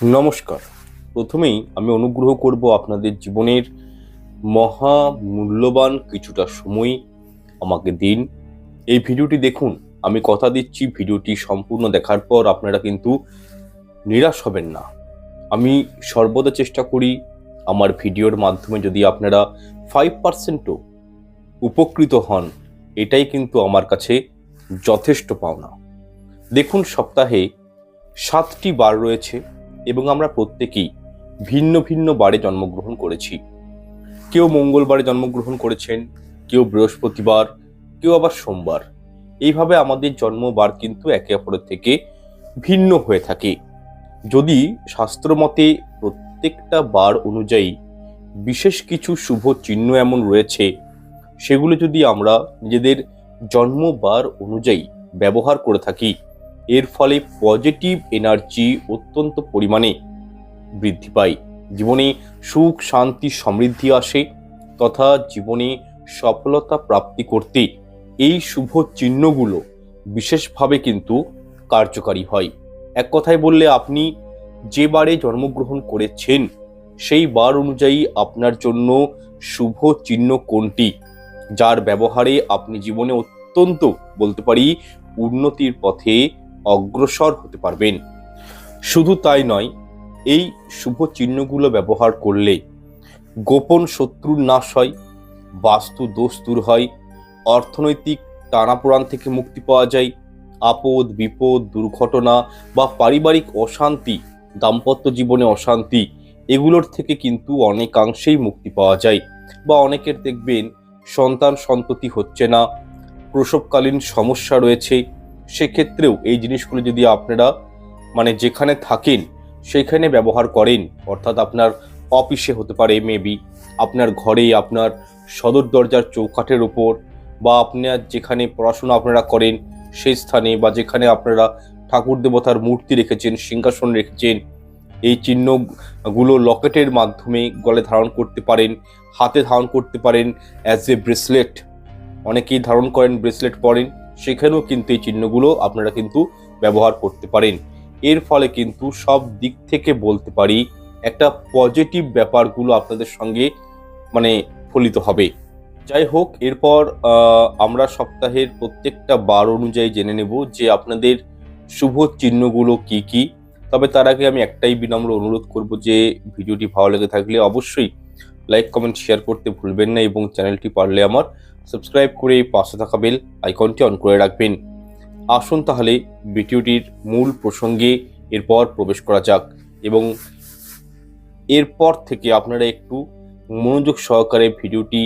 নমস্কার। প্রথমেই আমি অনুগ্রহ করব আপনাদের জীবনের মহা মূল্যবান কিছুটা সময় আমাকে দিন। এই ভিডিওটি দেখুন। আমি কথা দিচ্ছি ভিডিওটি সম্পূর্ণ দেখার পর আপনারা কিন্তু নিরাশ হবেন না। আমি সর্বদা চেষ্টা করি আমার ভিডিওর মাধ্যমে যদি আপনারা 5%ও উপকৃত হন, এটাই কিন্তু আমার কাছে যথেষ্ট পাওনা। দেখুন, সপ্তাহে 7টি বার রয়েছে এবং আমরা প্রত্যেকেই ভিন্ন ভিন্ন বারে জন্মগ্রহণ করেছি। কেউ মঙ্গলবারে জন্মগ্রহণ করেছেন, কেউ বৃহস্পতিবার, কেউ আবার সোমবার। এইভাবে আমাদের জন্মবার কিন্তু একে অপরের থেকে ভিন্ন হয়ে থাকে। যদি শাস্ত্রমতে প্রত্যেকটা বার অনুযায়ী বিশেষ কিছু শুভ চিহ্ন এমন রয়েছে, সেগুলো যদি আমরা নিজেদের জন্মবার অনুযায়ী ব্যবহার করে থাকি, এর ফলে পজিটিভ এনার্জি অত্যন্ত পরিমাণে বৃদ্ধি পায়। জীবনে সুখ, শান্তি, সমৃদ্ধি আসে তথা জীবনে সফলতা প্রাপ্তি করতে এই শুভ চিহ্নগুলো বিশেষভাবে কিন্তু কার্যকারী হয়। এক কথায় বললে, আপনি যে বারে জন্মগ্রহণ করেছেন সেই বার অনুযায়ী আপনার জন্য শুভ চিহ্ন কোনটি, যার ব্যবহারে আপনি জীবনে অত্যন্ত বলতে পারি উন্নতির পথে অগ্রসর হতে পারবেন। শুধু তাই নয়, এই শুভ চিহ্নগুলো ব্যবহার করলে গোপন শত্রুর নাশ হয়, বাস্তু দোষ দূর হয়, অর্থনৈতিক টানাপোড়েন থেকে মুক্তি পাওয়া যায়, আপদ বিপদ, দুর্ঘটনা বা পারিবারিক অশান্তি, দাম্পত্য জীবনে অশান্তি, এগুলোর থেকে কিন্তু অনেকাংশেই মুক্তি পাওয়া যায়। বা অনেকের দেখবেন সন্তান সন্ততি হচ্ছে না, প্রসবকালীন সমস্যা রয়েছে, সেক্ষেত্রেও এই জিনিসগুলো যদি আপনারা যেখানে থাকেন সেখানে ব্যবহার করেন, অর্থাৎ আপনার অফিসে হতে পারে, মেবি আপনার ঘরে, আপনার সদর দরজার চৌকাঠের ওপর, বা আপনার যেখানে পড়াশোনা আপনারা করেন সেই স্থানে, বা যেখানে আপনারা ঠাকুর দেবতার মূর্তি রেখেছেন, সিংহাসন রেখেছেন, এই চিহ্নগুলো লকেটের মাধ্যমে গলে ধারণ করতে পারেন, হাতে ধারণ করতে পারেন অ্যাজ এ ব্রেসলেট। অনেকেই ধারণ করেন, ব্রেসলেট পরেন, সেখানেও কিন্তু এই চিহ্নগুলো আপনারা কিন্তু ব্যবহার করতে পারেন। এর ফলে কিন্তু সব দিক থেকে বলতে পারি একটা পজিটিভ ব্যাপারগুলো আপনাদের সঙ্গে ফলিত হবে। যাই হোক, এরপর আমরা সপ্তাহের প্রত্যেকটা বার অনুযায়ী জেনে নেব যে আপনাদের শুভ চিহ্নগুলো কি কি। তবে তার আগে আমি একটাই বিনম্র অনুরোধ করব যে ভিডিওটি ভালো লেগে থাকলে অবশ্যই লাইক, কমেন্ট, শেয়ার করতে ভুলবেন না এবং চ্যানেলটি পারলে আমার সাবস্ক্রাইব করে পাশে থাকা বেল আইকনটি অন করে রাখবেন। আসুন তাহলে ভিডিওটির মূল প্রসঙ্গে এরপর প্রবেশ করা যাক এবং এরপর থেকে আপনারা একটু মনোযোগ সহকারে ভিডিওটি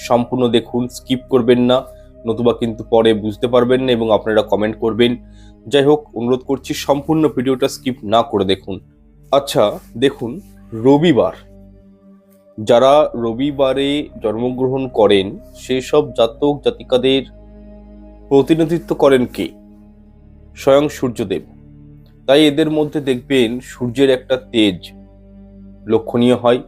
সম্পূর্ণ দেখুন, স্কিপ করবেন না, নতুবা কিন্তু পরে বুঝতে পারবেন না এবং আপনারা কমেন্ট করবেন। যাই হোক, অনুরোধ করছি সম্পূর্ণ ভিডিওটা স্কিপ না করে দেখুন। আচ্ছা দেখুন, রবিবার, যারা রবিবারে জন্মগ্রহণ করেন সেই সব জাতক জাতিকাদের প্রতিনিধিত্ব করেন কে? স্বয়ং সূর্যদেব। তাই এদের মধ্যে দেখবেন সূর্যের একটা তেজ লক্ষণীয় হয়।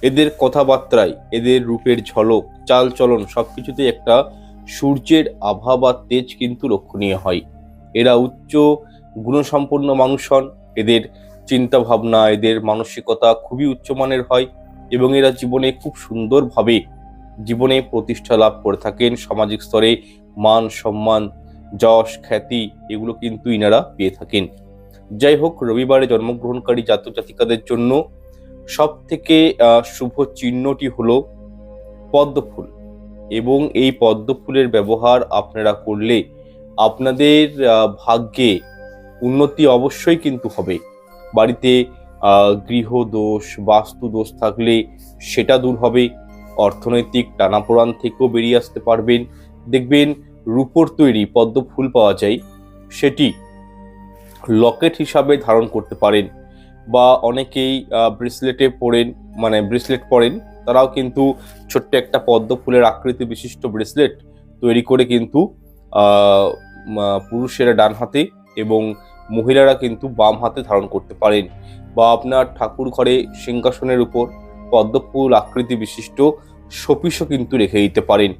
এদের কথাবার্তায়, এদের রূপের ঝলক, চাল চলন সবকিছুতে একটা সূর্যের আভা বা তেজ কিন্তু লক্ষণীয় হয়। এরা উচ্চ গুণসম্পন্ন মানুষ হন। এদের চিন্তা ভাবনা, এদের মানসিকতা খুবই উচ্চমানের হয় এবং এরা জীবনে খুব সুন্দরভাবে জীবনে প্রতিষ্ঠা লাভ করে থাকেন। সামাজিক স্তরে মান সম্মান, যশ, খ্যাতি এগুলো কিন্তু ইনারা পেয়ে থাকেন। যাই হোক, রবিবারে জন্মগ্রহণকারী জাতক জাতিকাদের জন্য সব থেকে শুভ চিহ্নটি হলো পদ্ম ফুল এবং এই পদ্ম ফুলের ব্যবহার আপনারা করলে আপনাদের ভাগ্যে উন্নতি অবশ্যই কিন্তু হবে। বাড়িতে গৃহদোষ, বাস্তু দোষ থাকলে সেটা দূর হবে। অর্থনৈতিক টানাপোড়েন থেকেও বেরিয়ে আসতে পারবেন। দেখবেন রূপোর তৈরি পদ্ম ফুল পাওয়া যায়, সেটি লকেট হিসাবে ধারণ করতে পারেন। বা অনেকেই ব্রেসলেটে পরেন, ব্রেসলেট পরেন, তারাও কিন্তু ছোট্ট একটা পদ্ম ফুলের আকৃতি বিশিষ্ট ব্রেসলেট তৈরি করে কিন্তু পুরুষেরা ডান হাতে এবং মহিলারা কিন্তু বাম হাতে ধারণ করতে পারেন। বা আপনার ঠাকুর ঘরে সিংহাসনের উপর পদ্ম ফুল আকৃতি বিশিষ্ট শোপিসও কিন্তু রেখে দিতে পারেন।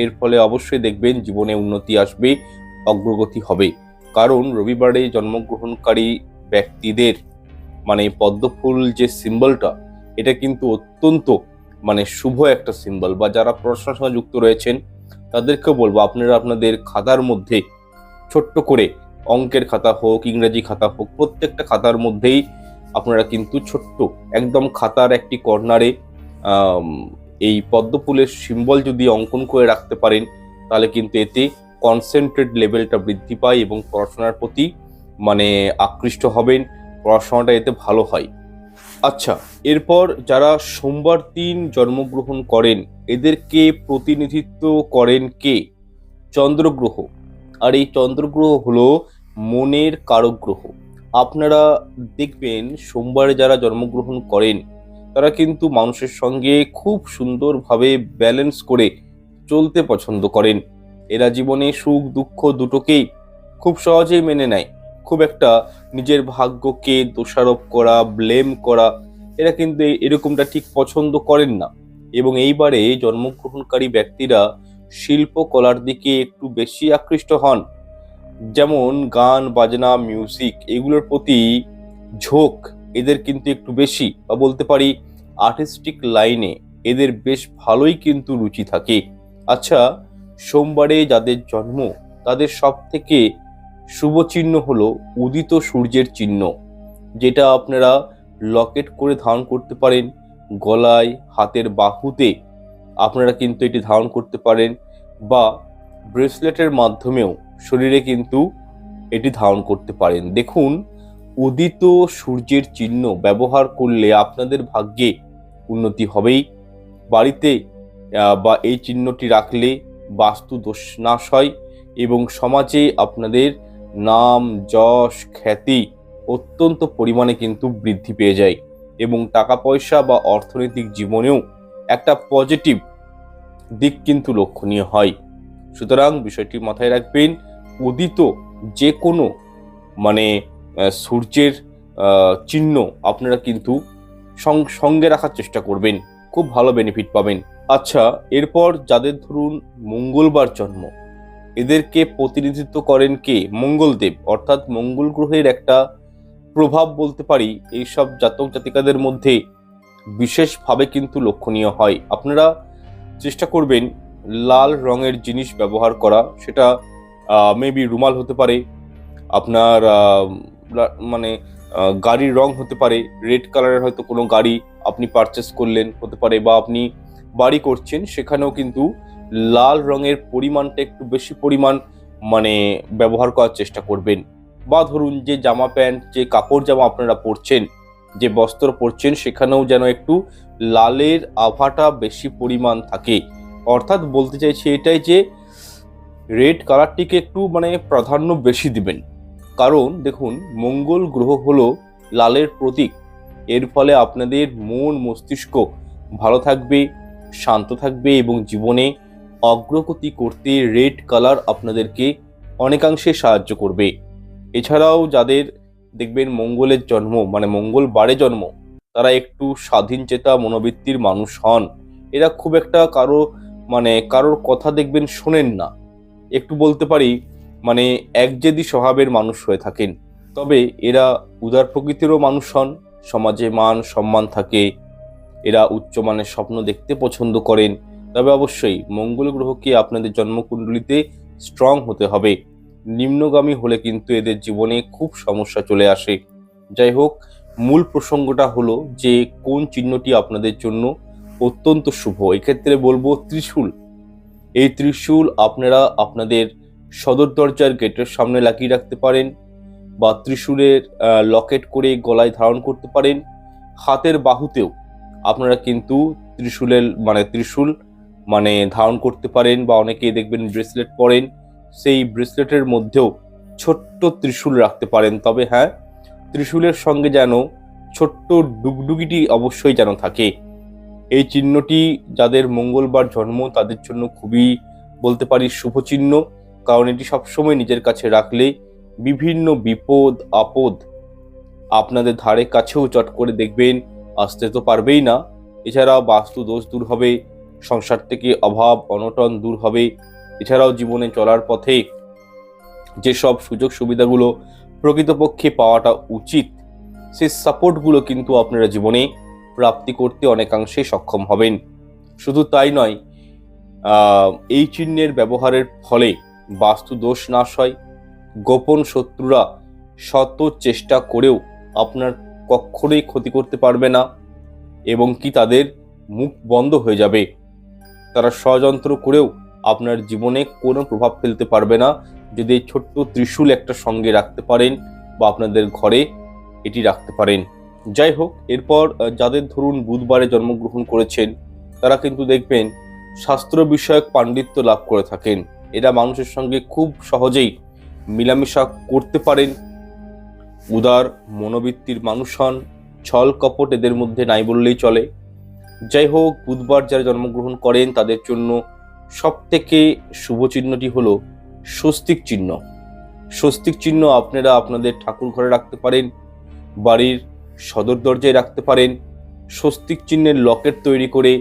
এর ফলে অবশ্যই দেখবেন জীবনে উন্নতি আসবে, অগ্রগতি হবে। কারণ রবিবারে জন্মগ্রহণকারী ব্যক্তিদের মানে পদ্ম ফুল যে সিম্বলটা, এটা কিন্তু অত্যন্ত মানে শুভ একটা সিম্বল। বা যারা পড়াশোনার সঙ্গে যুক্ত রয়েছেন তাদেরকেও বলবো, আপনারা আপনাদের খাতার মধ্যে ছোট্ট করে, অঙ্কের খাতা হোক, ইংরেজি খাতা হোক, প্রত্যেকটা খাতার মধ্যেই আপনারা কিন্তু ছোট্ট একদম খাতার একটি কর্নারে এই পদ্ম ফুলের সিম্বল যদি অঙ্কন করে রাখতে পারেন, তাহলে কিন্তু এতে কনসেন্ট্রেট লেভেলটা বৃদ্ধি পায় এবং পড়াশোনার প্রতি মানে আকৃষ্ট হবেন, পড়াশোনাটা এতে ভালো হয়। আচ্ছা, এরপর যারা সোমবার দিন জন্মগ্রহণ করেন, এদেরকে প্রতিনিধিত্ব করেন কে? চন্দ্রগ্রহ। আর এই চন্দ্রগ্রহ হলো মনের কারক গ্রহ। আপনারা দেখবেন সোমবারে যারা জন্মগ্রহণ করেন তারা কিন্তু মানুষের সঙ্গে খুব সুন্দরভাবে ব্যালেন্স করে চলতে পছন্দ করেন। এরা জীবনে সুখ দুঃখ দুটোকেই খুব সহজেই মেনে নেয়। খুব একটা নিজের ভাগ্যকে দোষারোপ করা, ব্লেম করা, এরা কিন্তু এরকমটা ঠিক পছন্দ করেন না। এবং এইবারে জন্মগ্রহণকারী ব্যক্তিরা শিল্পকলার দিকে একটু বেশি আকৃষ্ট হন। যেমন গান বাজনা, মিউজিক, এগুলোর প্রতি ঝোঁক এদের কিন্তু একটু বেশি, বা বলতে পারি আর্টিস্টিক লাইনে এদের বেশ ভালোই কিন্তু রুচি থাকে। আচ্ছা, সোমবারে যাদের জন্ম তাদের সব থেকে শুভ চিহ্ন হলো উদিত সূর্যের চিহ্ন, যেটা আপনারা লকেট করে ধারণ করতে পারেন, গলায়, হাতের বাহুতে আপনারা কিন্তু এটি ধারণ করতে পারেন, বা ব্রেসলেটের মাধ্যমেও শরীরে কিন্তু এটি ধারণ করতে পারেন। দেখুন, উদিত সূর্যের চিহ্ন ব্যবহার করলে আপনাদের ভাগ্যে উন্নতি হবেই। বাড়িতে বা এই চিহ্নটি রাখলে বাস্তু দোষ নাশ হয় এবং সমাজে আপনাদের নাম, যশ, খ্যাতি অত্যন্ত পরিমাণে কিন্তু বৃদ্ধি পেয়ে যায় এবং টাকা পয়সা বা অর্থনৈতিক জীবনেও একটা পজিটিভ দিক কিন্তু লক্ষণীয় হয়। সুতরাং বিষয়টি মাথায় রাখবেন, উদিত যে কোনো মানে সূর্যের চিহ্ন আপনারা কিন্তু সঙ্গে রাখার চেষ্টা করবেন, খুব ভালো বেনিফিট পাবেন। আচ্ছা, এরপর যাদের ধরুন মঙ্গলবার জন্ম, এদেরকে প্রতিনিধিত্ব করেন কে? মঙ্গলদেব, অর্থাৎ মঙ্গল গ্রহের একটা প্রভাব বলতে পারি এইসব জাতক জাতিকাদের মধ্যে বিশেষভাবে কিন্তু লক্ষণীয় হয়। আপনারা চেষ্টা করবেন লাল রঙের জিনিস ব্যবহার করা, সেটা মেবি রুমাল হতে পারে, আপনার মানে গাড়ির রং হতে পারে, রেড কালারের হয়তো কোনো গাড়ি আপনি পারচেস করলেন হতে পারে, বা আপনি বাড়ি করছেন সেখানেও কিন্তু লাল রঙের পরিমাণটা একটু বেশি পরিমাণ মানে ব্যবহার করার চেষ্টা করবেন। বা ধরুন যে জামা প্যান্ট, যে কাপড় জামা আপনারা পরছেন, যে বস্ত্র পরছেন, সেখানেও যেন একটু লালের আভাটা বেশি পরিমাণ থাকে। অর্থাৎ বলতে চাইছি এটাই যে রেড কালারটিকে একটু মানে প্রাধান্য বেশি দিবেন। কারণ দেখুন, মঙ্গল গ্রহ হলো লালের প্রতীক। এর ফলে আপনাদের মন মস্তিষ্ক ভালো থাকবে, শান্ত থাকবে এবং জীবনে অগ্রগতি করতে রেড কালার আপনাদেরকে অনেকাংশে সাহায্য করবে। এছাড়াও যাদের দেখবেন মঙ্গলের জন্ম মানে মঙ্গলবারে জন্ম, তারা একটু স্বাধীন চেতা মনোবৃত্তির মানুষ হন। এরা খুব একটা কারোর কথা দেখবেন শোনেন না, একটু বলতে পারি মানে একজেদি স্বভাবের মানুষ হয়ে থাকেন। তবে এরা উদার প্রকৃতিরও মানুষ হন, সমাজে মান সম্মান থাকে, এরা উচ্চমানের স্বপ্ন দেখতে পছন্দ করেন। তবে অবশ্যই মঙ্গল গ্রহকে আপনাদের জন্মকুণ্ডলিতে স্ট্রং হতে হবে। নিম্নগামী হলে কিন্তু এদের জীবনে খুব সমস্যা চলে আসে। যাই হোক, মূল প্রসঙ্গটা হলো যে কোন চিহ্নটি আপনাদের জন্য অত্যন্ত শুভ। এক্ষেত্রে বলবো ত্রিশূল। এই ত্রিশূল আপনারা আপনাদের সদর দরজার গেটের সামনে লাগিয়ে রাখতে পারেন, বা ত্রিশূলের লকেট করে গলায় ধারণ করতে পারেন। হাতের বাহুতেও আপনারা কিন্তু ত্রিশূল ধারণ করতে পারেন, বা অনেকেই দেখবেন ব্রেসলেট পরেন, সেই ব্রেসলেটের মধ্যেও ছোট্ট ত্রিশূল রাখতে পারেন। তবে হ্যাঁ, ত্রিশূলের সঙ্গে যেন ছোট্ট ডুগডুগিটি অবশ্যই যেন থাকে। এই চিহ্নটি যাদের মঙ্গলবার জন্ম তাদের জন্য খুবই বলতে পারি শুভ চিহ্ন, কারণ এটি সবসময় নিজের কাছে রাখলে বিভিন্ন বিপদ আপদ আপনাদের ধারে কাছেও চট করে দেখবেন আসতে তো পারবেই না। এছাড়াও বাস্তু দোষ দূর হবে, সংসার থেকে অভাব অনটন দূর হবে। এছাড়াও জীবনে চলার পথে যেসব সুযোগ সুবিধাগুলো প্রকৃতপক্ষে পাওয়াটা উচিত সেই সাপোর্টগুলো কিন্তু আপনারা জীবনে প্রাপ্তি করতে অনেকাংশে সক্ষম হবেন। শুধু তাই নয়, এই চিহ্নের ব্যবহারের ফলে বাস্তু দোষ নাশ হয়। গোপন শত্রুরা শত চেষ্টা করেও আপনার কখনোই ক্ষতি করতে পারবে না, এবং কি তাদের মুখ বন্ধ হয়ে যাবে। তারা ষড়যন্ত্র করেও আপনার জীবনে কোনো প্রভাব ফেলতে পারবে না, যদি এই ছোট্ট ত্রিশূল একটা সঙ্গে রাখতে পারেন বা আপনাদের ঘরে এটি রাখতে পারেন। যাই হোক, এরপর যাদের ধরুন বুধবারে জন্মগ্রহণ করেছেন, তারা কিন্তু দেখবেন শাস্ত্র বিষয়ক পাণ্ডিত্য লাভ করে থাকেন। এরা মানুষের সঙ্গে খুব সহজেই মিলামেশা করতে পারেন। উদার মনোবৃত্তির মানুষ হন, ছল কপট এদের মধ্যে নাই বললেই চলে। যাই হোক, বুধবার যারা জন্মগ্রহণ করেন তাদের জন্য সব থেকে শুভ চিহ্নটি হলো স্বস্তিক চিহ্ন। স্বস্তিক চিহ্ন আপনারা আপনাদের ঠাকুর ঘরে রাখতে পারেন, বাড়ির সদর দরজায় রাখতে পারেন, স্বস্তিক চিহ্নের লকেট তৈরি করে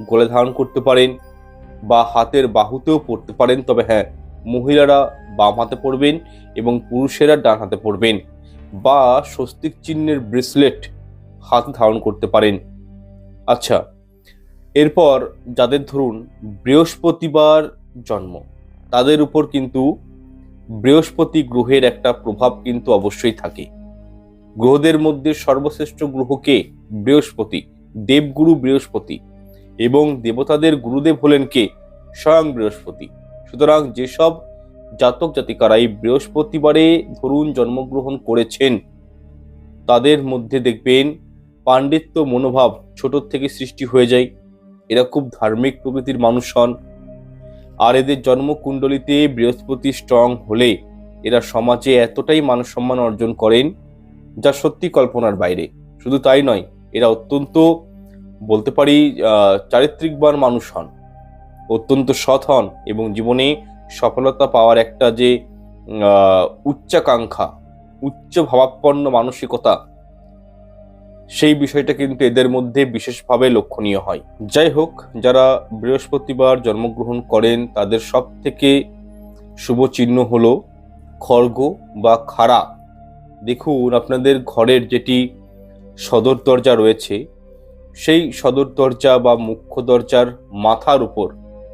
গলে ধারণ করতে পারেন, বা হাতের বাহুতেও পড়তে পারেন। তবে হ্যাঁ, মহিলারা বাম হাতে পড়বেন এবং পুরুষেরা ডান হাতে পড়বেন, বা স্বস্তিক চিহ্নের ব্রেসলেট হাতে ধারণ করতে পারেন। আচ্ছা, এরপর যাদের ধরুন বৃহস্পতিবার জন্ম, তাদের উপর কিন্তু বৃহস্পতি গ্রহের একটা প্রভাব কিন্তু অবশ্যই থাকে। গ্রহদের মধ্যে সর্বশ্রেষ্ঠ গ্রহকে বৃহস্পতি, দেবগুরু বৃহস্পতি, এবং দেবতাদের গুরুদেব হলেন কে? স্বয়ং বৃহস্পতি। সুতরাং যেসব জাতক জাতিকারা এই বৃহস্পতিবারে ধরুন জন্মগ্রহণ করেছেন, তাদের মধ্যে দেখবেন পাণ্ডিত্য মনোভাব ছোট থেকে সৃষ্টি হয়ে যায়। এরা খুব ধার্মিক প্রকৃতির মানুষ হন, আর এদের জন্মকুণ্ডলিতে বৃহস্পতি স্ট্রং হলে এরা সমাজে এতটাই মান সম্মান অর্জন করেন যা সত্যি কল্পনার বাইরে। শুধু তাই নয়, এরা অত্যন্ত বলতে পারি চারিত্রিকবান মানুষ হন, অত্যন্ত সৎ হন, এবং জীবনে সফলতা পাওয়ার একটা যে উচ্চাকাঙ্ক্ষা, উচ্চ ভাবাপন্ন মানসিকতা, সেই বিষয়টা কিন্তু এদের মধ্যে বিশেষভাবে লক্ষণীয় হয়। যাই হোক, যারা বৃহস্পতিবার জন্মগ্রহণ করেন তাদের সব থেকে শুভ চিহ্ন হলো খড়গ বা খাড়া। দেখুন, আপনাদের ঘরের যেটি সদর দরজা রয়েছে, সেই সদর দরজা বা মুখ্য দরজার মাথার উপর,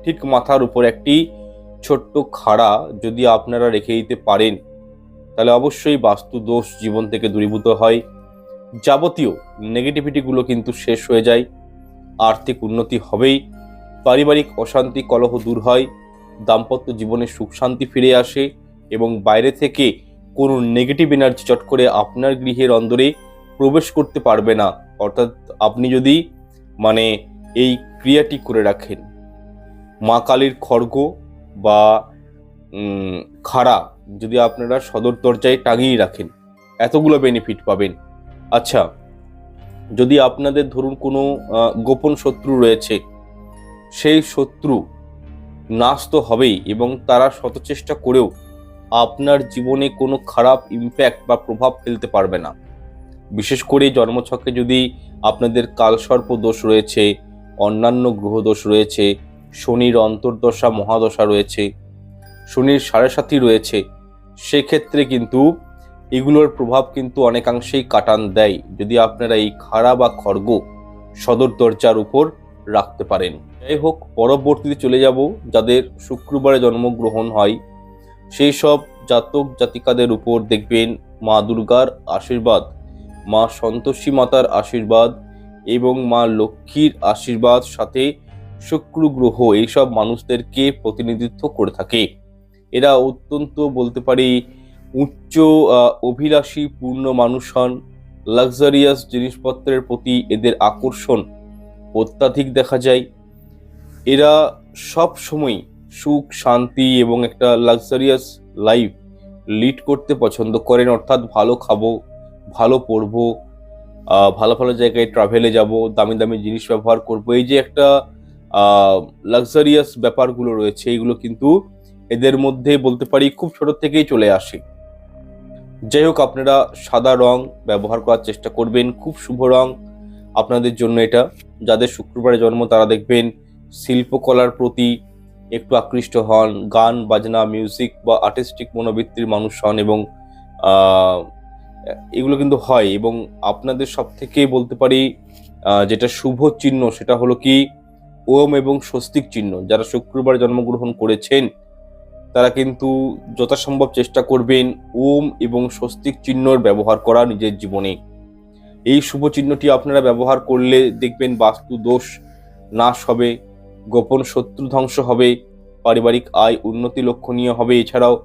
ঠিক মাথার উপর একটি ছোট্ট খাড়া যদি আপনারা রেখে দিতে পারেন, তাহলে অবশ্যই বাস্তু দোষ জীবন থেকে দূরীভূত হয়, যাবতীয় নেগেটিভিটিগুলো কিন্তু শেষ হয়ে যায়, আর্থিক উন্নতি হবেই, পারিবারিক অশান্তি কলহ দূর হয়, দাম্পত্য জীবনে সুখ শান্তি ফিরে আসে, এবং বাইরে থেকে কোনো নেগেটিভ এনার্জি চট করে আপনার গৃহের অন্দরে প্রবেশ করতে পারবে না। অর্থাৎ আপনি যদি এই ক্রিয়াটি করে রাখেন, মা কালীর খড়গ বা খাড়া যদি আপনারা সদর দরজায় টাঙিয়ে রাখেন, এতগুলো বেনিফিট পাবেন। আচ্ছা, যদি আপনাদের ধরুন কোনো গোপন শত্রু রয়েছে, সেই শত্রু নাশ তো হবেই, এবং তারা শত চেষ্টা করেও আপনার জীবনে কোনো খারাপ ইম্প্যাক্ট বা প্রভাব ফেলতে পারবে না। বিশেষ করে জন্মছকে যদি আপনাদের কালসর্প দোষ রয়েছে, অন্যান্য গ্রহ দোষ রয়েছে, শনির অন্তর্দশা মহাদশা রয়েছে, শনির সাড়ে সাথী রয়েছে, সেক্ষেত্রে কিন্তু এগুলোর প্রভাব কিন্তু অনেকাংশেই কাটান দেয় যদি আপনারা এই খাড়া বা খড়গ সদর দরজার উপর রাখতে পারেন। যাই হোক, পরবর্তীতে চলে যাব যাদের শুক্রবারে জন্মগ্রহণ হয়, সেই সব জাতক জাতিকাদের উপর দেখবেন মা দুর্গার আশীর্বাদ, মা সন্তোষী মাতার আশীর্বাদ এবং মা লক্ষ্মীর আশীর্বাদ, সাথে শুক্র গ্রহ এইসব মানুষদেরকে প্রতিনিধিত্ব করে থাকে। এরা অত্যন্ত বলতে পারি উচ্চ অভিলাষী পূর্ণ মানুষ হন। লাক্সারিয়াস জিনিসপত্রের প্রতি এদের আকর্ষণ অত্যাধিক দেখা যায়। এরা সব সময় সুখ শান্তি এবং একটা লাক্সারিয়াস লাইফ লিড করতে পছন্দ করেন, অর্থাৎ ভালো খাবো, ভালো পড়বো, ভালো ভালো জায়গায় ট্রাভেলে যাব, দামি দামি জিনিস ব্যবহার করব, এই যে একটা লাক্সারিয়াস ব্যাপারগুলো রয়েছে, এইগুলো কিন্তু এদের মধ্যে বলতে পারি খুব ছোট থেকেই চলে আসে। যাই হোক, আপনারা সাদা রং ব্যবহার করার চেষ্টা করবেন, খুব শুভ রং আপনাদের জন্য এটা। যাদের শুক্রবারে জন্ম তারা দেখবেন শিল্পকলার প্রতি একটু আকৃষ্ট হন, গান বাজনা মিউজিক বা আর্টিস্টিক মনোবৃত্তির মানুষ হন, এবং এগুলো কিন্তু হয়। এবং আপনাদের সব থেকে বলতে পারি যেটা শুভ চিহ্ন সেটা হলো কি ওম এবং স্বস্তিক চিহ্ন। যারা শুক্রবার জন্মগ্রহণ করেছেন তারা কিন্তু যথাসম্ভব চেষ্টা করবেন ওম এবং স্বস্তিক চিহ্নর ব্যবহার করা নিজের জীবনে। এই শুভ চিহ্নটি আপনারা ব্যবহার করলে দেখবেন বাস্তু দোষ নাশ হবে, গোপন শত্রু ধ্বংস হবে, পারিবারিক আয় উন্নতি লক্ষণীয় হবে। এছাড়াও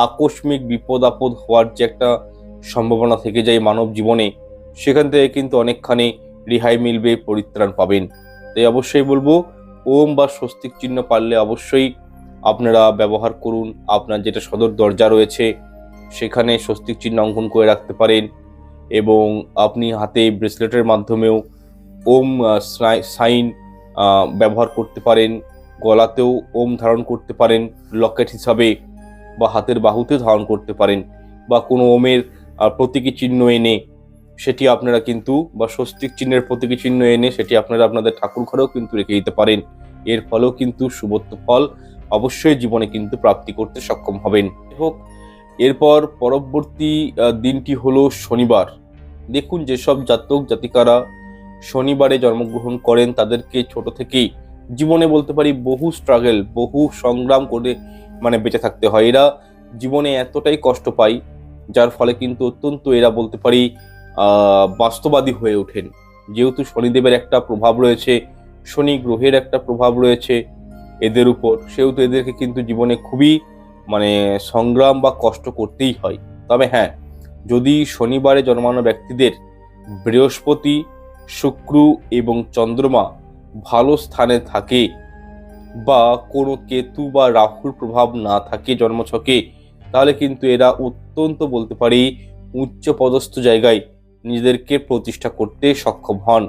আকস্মিক বিপদ আপদ হওয়ার যে একটা সম্ভাবনা থেকে যায় মানব জীবনে, সেখান থেকে কিন্তু অনেকখানি রেহাই মিলবে, পরিত্রাণ পাবেন। তাই অবশ্যই বলবো ওম বা স্বস্তিক চিহ্ন পারলে অবশ্যই আপনারা ব্যবহার করুন। আপনার যেটা সদর দরজা রয়েছে সেখানে স্বস্তিক চিহ্ন অঙ্কন করে রাখতে পারেন, এবং আপনি হাতে ব্রেসলেটের মাধ্যমেও ওম সাইন ব্যবহার করতে পারেন। গলাতেও ওম ধারণ করতে পারেন লকেট হিসাবে, বা হাতের বাহুতে ধারণ করতে পারেন, বা কোনো ওমের প্রতীকী চিহ্ন এনে সেটি আপনারা কিন্তু, বা স্বস্তিক চিহ্নের প্রতীকী চিহ্ন এনে সেটি আপনারা আপনাদের ঠাকুর ঘরেও কিন্তু রেখে দিতে পারেন। এর ফলেও কিন্তু শুভত্ব ফল অবশ্যই জীবনে কিন্তু প্রাপ্তি করতে সক্ষম হবেন। হোক, এরপর পরবর্তী দিনটি হলো শনিবার। দেখুন, যেসব জাতক জাতিকারা শনিবারে জন্মগ্রহণ করেন তাদেরকে ছোট থেকেই জীবনে বলতে পারি বহু স্ট্রাগল, বহু সংগ্রাম করে বেঁচে থাকতে হয়। এরা জীবনে এতটাই কষ্ট পায় যার ফলে কিন্তু অত্যন্ত এরা বলতে পারি বাস্তববাদী হয়ে ওঠেন। যেহেতু শনিদেবের একটা প্রভাব রয়েছে, শনি গ্রহের একটা প্রভাব রয়েছে এদের উপর, সেহেতু এদেরকে কিন্তু জীবনে খুবই সংগ্রাম বা কষ্ট করতেই হয়। তবে হ্যাঁ, যদি শনিবারে জন্মানো ব্যক্তিদের বৃহস্পতি, শুক্র এবং চন্দ্রমা ভালো স্থানে থাকে, বা কোনো কেতু বা রাহুর প্রভাব না থাকে জন্মছকে, তাহলে কিন্তু এরা অত্যন্ত বলতে পারি উচ্চ পদস্থ জায়গায় নিজেদেরকে প্রতিষ্ঠা করতে সক্ষম হন।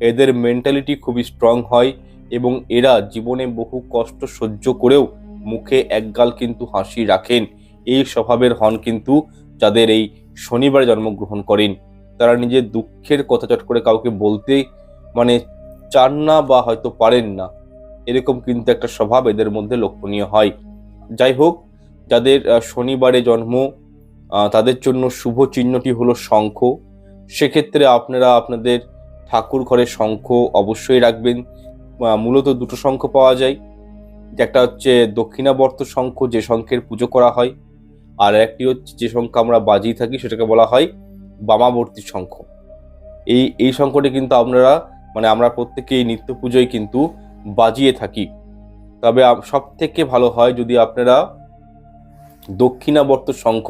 এদের মেন্টালিটি খুবই স্ট্রং হয়, এবং এরা জীবনে বহু কষ্ট সহ্য করেও মুখে একগাল কিন্তু হাসি রাখেন। এই স্বভাবের হন কিন্তু যাদের এই শনিবারে জন্মগ্রহণ করেন। তারা নিজের দুঃখের কথা চট করে কাউকে বলতে চান না, বা হয়তো পারেন না, এরকম কিন্তু একটা স্বভাব এদের মধ্যে লক্ষণীয় হয়। যাই হোক, যাদের শনিবারে জন্ম তাদের জন্য শুভ চিহ্নটি হলো শঙ্খ। সেক্ষেত্রে আপনারা আপনাদের ঠাকুর ঘরে শঙ্খ অবশ্যই রাখবেন। মূলত দুটো শঙ্খ পাওয়া যায়, একটা হচ্ছে দক্ষিণাবর্ত শঙ্খ, যে শঙ্খের পুজো করা হয়, আর একটি হচ্ছে যে শঙ্খ আমরা বাজিয়ে থাকি সেটাকে বলা হয় বামাবর্তী শঙ্খ। এই শঙ্খটি কিন্তু আমরা প্রত্যেকেই নিত্য পুজোয় কিন্তু বাজিয়ে থাকি। তবে সব থেকে ভালো হয় যদি আপনারা দক্ষিণাবর্ত শঙ্খ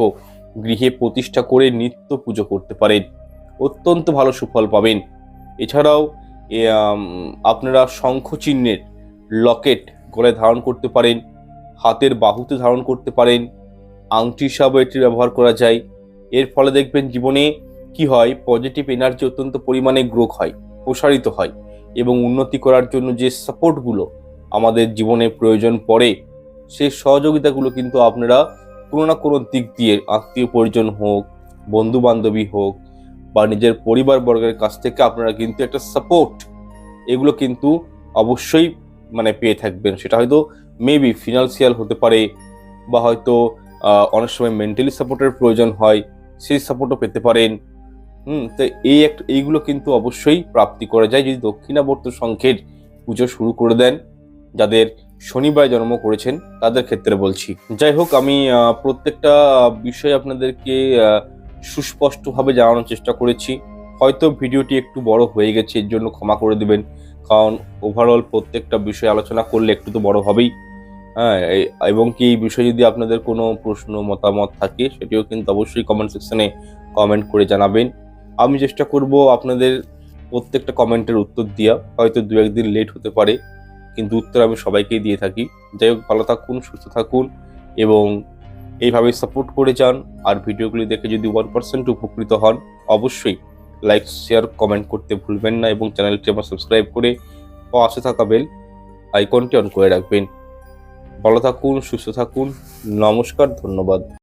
গৃহে প্রতিষ্ঠা করে নিত্য পুজো করতে পারেন, অত্যন্ত ভালো সুফল পাবেন। এছাড়াও আপনারা শঙ্খ চিহ্নের লকেট গলায় ধারণ করতে পারেন, হাতের বাহুতে ধারণ করতে পারেন, আংটি হিসাবে এটি ব্যবহার করা যায়। এর ফলে দেখবেন জীবনে কি হয়, পজিটিভ এনার্জি অত্যন্ত পরিমাণে গ্রো হয়, প্রসারিত হয়, এবং উন্নতি করার জন্য যে সাপোর্টগুলো আমাদের জীবনে প্রয়োজন পড়ে, সেই সহযোগিতাগুলো কিন্তু আপনারা কোনো না কোনো দিক দিয়ে, আত্মীয় পরিজন হোক, বন্ধু বান্ধবী হোক, বা নিজের পরিবার বর্গের কাছ থেকে আপনারা কিন্তু একটা সাপোর্ট এগুলো কিন্তু অবশ্যই পেয়ে থাকবেন। সেটা হয়তো মেবি ফিনান্সিয়াল হতে পারে, বা হয়তো অনেক সময় মেন্টালি সাপোর্টের প্রয়োজন হয়, সেই সাপোর্টও পেতে পারেন। তো এইগুলো কিন্তু অবশ্যই প্রাপ্তি করা যায় যদি দক্ষিণাবর্ত শঙ্খের পুজো শুরু করে দেন, যাদের শনিবার জন্ম করেছেন তাদের ক্ষেত্রে বলছি। যাই হোক, আমি প্রত্যেকটা বিষয় আপনাদেরকে সুস্পষ্টভাবে জানানোর চেষ্টা করেছি। হয়তো ভিডিওটি একটু বড় হয়ে গেছে, এর জন্য ক্ষমা করে দিবেন, কারণ ওভারঅল প্রত্যেকটা বিষয় আলোচনা করলে একটু তো বড় হবেই। হ্যাঁ, এবং কি এই বিষয়ে যদি আপনাদের কোনো প্রশ্ন মতামত থাকে সেটিও কিন্তু অবশ্যই কমেন্ট সেকশনে কমেন্ট করে জানাবেন। আমি চেষ্টা করব আপনাদের প্রত্যেকটা কমেন্টের উত্তর দেওয়া, হয়তো দু একদিন লেট হতে পারে, কিন্তু উত্তর আমি সবাইকেই দিয়ে থাকি। যাই হোক, ভালো থাকুন, সুস্থ থাকুন, এবং এইভাবে সাপোর্ট করে যান। আর ভিডিওগুলি দেখে যদি 1% উপকৃত হন, অবশ্যই লাইক, শেয়ার, কমেন্ট করতে ভুলবেন না, এবং চ্যানেলটি আমার সাবস্ক্রাইব করে পাশে থাকা বেল আইকনটি অন করে রাখবেন। ভালো থাকুন, সুস্থ থাকুন, নমস্কার, ধন্যবাদ।